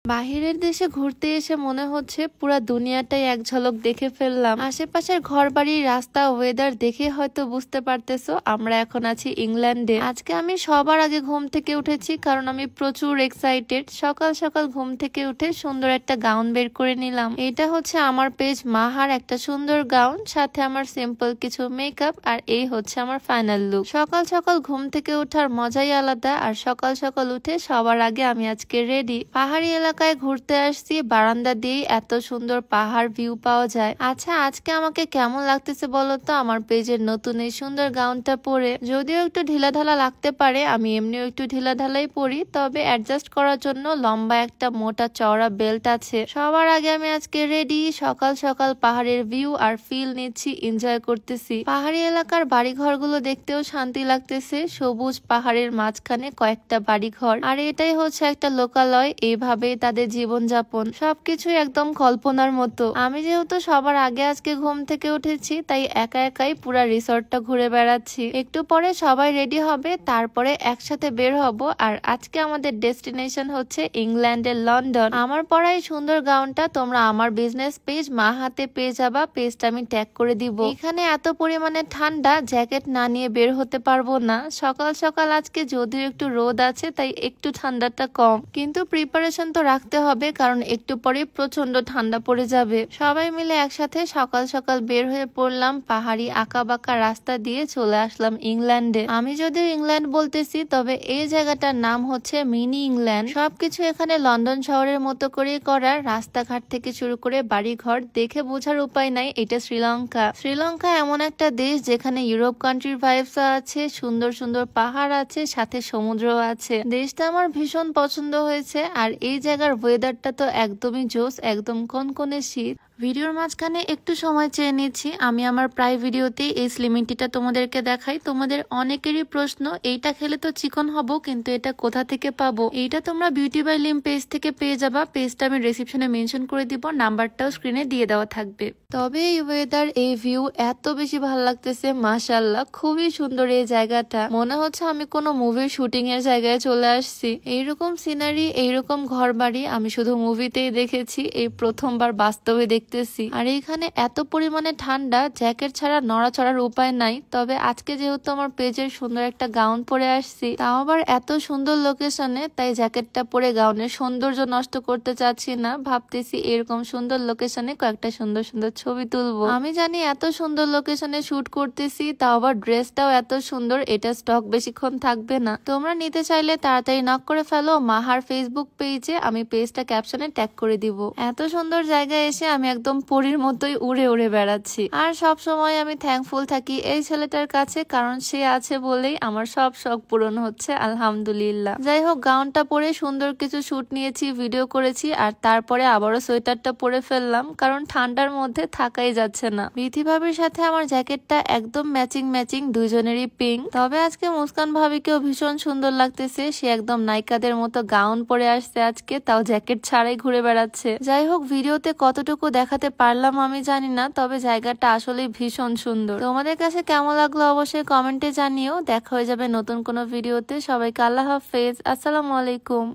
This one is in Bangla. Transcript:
বাহিরের দেশে ঘুরতে এসে মনে হচ্ছে পুরা দুনিয়াটাই এক ঝলক দেখে ফেললাম। আশেপাশের ঘরবাড়ি, রাস্তা, ওয়েদার দেখে হয়তো বুঝতে পারতেছো আমরা এখন আছি ইংল্যান্ডে। আজকে আমি সবার আগে ঘুম থেকে উঠেছি কারণ আমি প্রচুর এক্সাইটেড। সকাল সকাল ঘুম থেকে উঠে সুন্দর একটা গাউন বের করে নিলাম। এটা হচ্ছে আমার পেজ মাহার একটা সুন্দর গাউন, সাথে আমার সিম্পল কিছু মেকআপ, আর এই হচ্ছে আমার ফাইনাল লুক। সকাল সকাল ঘুম থেকে ওঠার মজাই আলাদা। আর সকাল সকাল উঠে সবার আগে আমি আজকে রেডি। পাহাড়ি এলাকায় ঘুরতে আসছি, বারান্দা দিয়ে এত সুন্দর পাহাড় ভিউ পাওয়া যায়। আচ্ছা, আজকে আমাকে কেমন লাগতেছে বলতো আমার পেজের নতুন এই সুন্দর গাউনটা পরে? যদিও একটু ঢিলাঢালা লাগতে পারে, আমি এমনিও একটু ঢিলাঢালাই পরি, তবে অ্যাডজাস্ট করার জন্য লম্বা একটা মোটা চওড়া বেল্ট আছে। সবার আগে আমি আজকে রেডি। সকাল সকাল পাহাড়ের ভিউ আর ফিল নিচ্ছি, এনজয় করতেছি। পাহাড়ি এলাকার বাড়িঘরগুলো দেখতেও শান্তি লাগতেছে। সবুজ পাহাড়ের মাঝখানে কয়েকটা বাড়িঘর, আর এটাই হচ্ছে একটা লোকালয়। এইভাবে তাদের জীবনযাপন, সবকিছুই একদম কল্পনার মতো। আমি যেহেতু সবার আগে আজকে ঘুম থেকে উঠেছি, তাই একা একাই পুরা রিসর্টটা ঘুরে বেড়াচ্ছি। একটু পরে সবাই রেডি হবে, তারপরে একসাথে বের হব। আর আজকে আমাদের ডেস্টিনেশন হচ্ছে ইংল্যান্ডের লন্ডন। আমার পরা এই সুন্দর গাউনটা তোমরা আমার বিজনেস পেজ মাহাতে পেয়ে যাবা। পেজটা আমি ট্যাগ করে দিব। এখানে এত পরিমাণে ঠান্ডা, জ্যাকেট না নিয়ে বের হতে পারবো না। সকাল সকাল আজকে যদিও একটু রোদ আছে, তাই একটু ঠান্ডাটা কম, কিন্তু প্রিপারেশন তো রাখতে হবে কারণ একটু পরে প্রচন্ড ঠান্ডা পড়ে যাবে। সবাই মিলে একসাথে সকাল সকাল বের হয়ে পড়লাম। পাহাড়ি আঁকা বাঁকা রাস্তা দিয়ে চলে আসলাম ইংল্যান্ডে। আমি যদিও ইংল্যান্ড বলতেছি, তবে এই জায়গাটার নাম হচ্ছে মিনি ইংল্যান্ড। সবকিছু এখানে লন্ডন শহরের মতো করে করার। রাস্তাঘাট থেকে শুরু করে বাড়িঘর দেখে বোঝার উপায় নাই এটা শ্রীলঙ্কা। শ্রীলঙ্কা এমন একটা দেশ যেখানে ইউরোপ কান্ট্রির ভাইবস আছে, সুন্দর সুন্দর পাহাড় আছে, সাথে সমুদ্র আছে। দেশটা আমার ভীষণ পছন্দ হয়েছে। আর এই জায়গার ওয়েদারটা তো একদমই জোস, একদম কনকনে শীত। ভিডিওর মাঝখানে একটু সময় চেয়ে নিচ্ছি। আমি আমার প্রায় ভিডিওতে এই স্লিমিং টিটা তোমাদেরকে দেখাই। তোমাদের অনেকেরই প্রশ্ন, এইটা খেলে তো চিকন হব, কিন্তু এটা কোথা থেকে পাবো? এইটা তোমরা বিউটি বাই লিম পেজ থেকে পেয়ে যাবা। পেজটা আমি ডেসক্রিপশনে মেনশন করে দিব, নাম্বারটাও স্ক্রিনে দিয়ে দেওয়া থাকবে। তবে এই ওয়েদার, এই ভিউ এত বেশি ভালো লাগতেছে, মাশাআল্লাহ, খুবই সুন্দর এই জায়গাটা। মনে হচ্ছে আমি কোনো মুভির শুটিং এর জায়গায় চলে আসছি। এইরকম সিনারি, এইরকম ঘর বাড়ি আমি শুধু মুভিতেই দেখেছি, এই প্রথমবার বাস্তবে দেখতেছি। আর এখানে এত পরিমাণে ঠান্ডা, জ্যাকেট ছাড়া নড়াচড়ার উপায় নাই। তবে আজকে যেহেতু আমার পেজের সুন্দর একটা গাউন পরে আসছি, তাও আবার এত সুন্দর লোকেশনে, তাই জ্যাকেটটা পরে গাউনের সৌন্দর্য নষ্ট করতে চাচ্ছি না। ভাবতেছি এরকম সুন্দর লোকেশনে কয়েকটা সুন্দর সুন্দর ছবি তুলবো। আমি জানি এত সুন্দর লোকেশনে শুট করতেছি, তাও আবার ড্রেসটাও এত সুন্দর, এটা স্টক বেশিক্ষণ থাকবে না। তোমরা নিতে চাইলে তাড়াতাড়ি নক করে ফেলো মাহার ফেসবুক পেজে। আমি পেজটা ক্যাপশনে ট্যাগ করে দিব। এত সুন্দর জায়গায় এসে আমি একদম পরীর মতোই উড়ে উড়ে বেড়াচ্ছি। আর সব সময় আমি থ্যাঙ্কফুল থাকি এই ছেলেটার কাছে, কারণ সে আছে বলেই আমার সব শখ পূরণ হচ্ছে, আলহামদুলিল্লাহ। যাই হোক, গাউনটা পরে সুন্দর কিছু শুট নিয়েছি, ভিডিও করেছি, আর তারপরে আবারও সোয়েটারটা পরে ফেললাম, কারণ ঠান্ডার মধ্যে থাকাই যাচ্ছে না। বিথি ভাবির সাথে আমার জ্যাকেটটা একদম ম্যাচিং ম্যাচিং, দুজনেরই পিঙ্ক। তবে আজকে মুস্কান ভাবিকেও ভীষণ সুন্দর লাগতেছে। সে একদম নায়িকাদের মতো গাউন পরে আসছে আজকে, তাও জ্যাকেট ছাড়াই ঘুরে বেড়াচ্ছে। যাই হোক, ভিডিওতে কতটুকু দেখাতে পারলাম আমি জানি না, তবে জায়গাটা আসলে ভীষণ সুন্দর। তোমাদের কাছে কেমন লাগলো অবশ্যই কমেন্টে জানিও। দেখা হয়ে যাবে নতুন কোনো ভিডিওতে। সবাইকে আল্লাহ হাফেজ, আসসালামু আলাইকুম।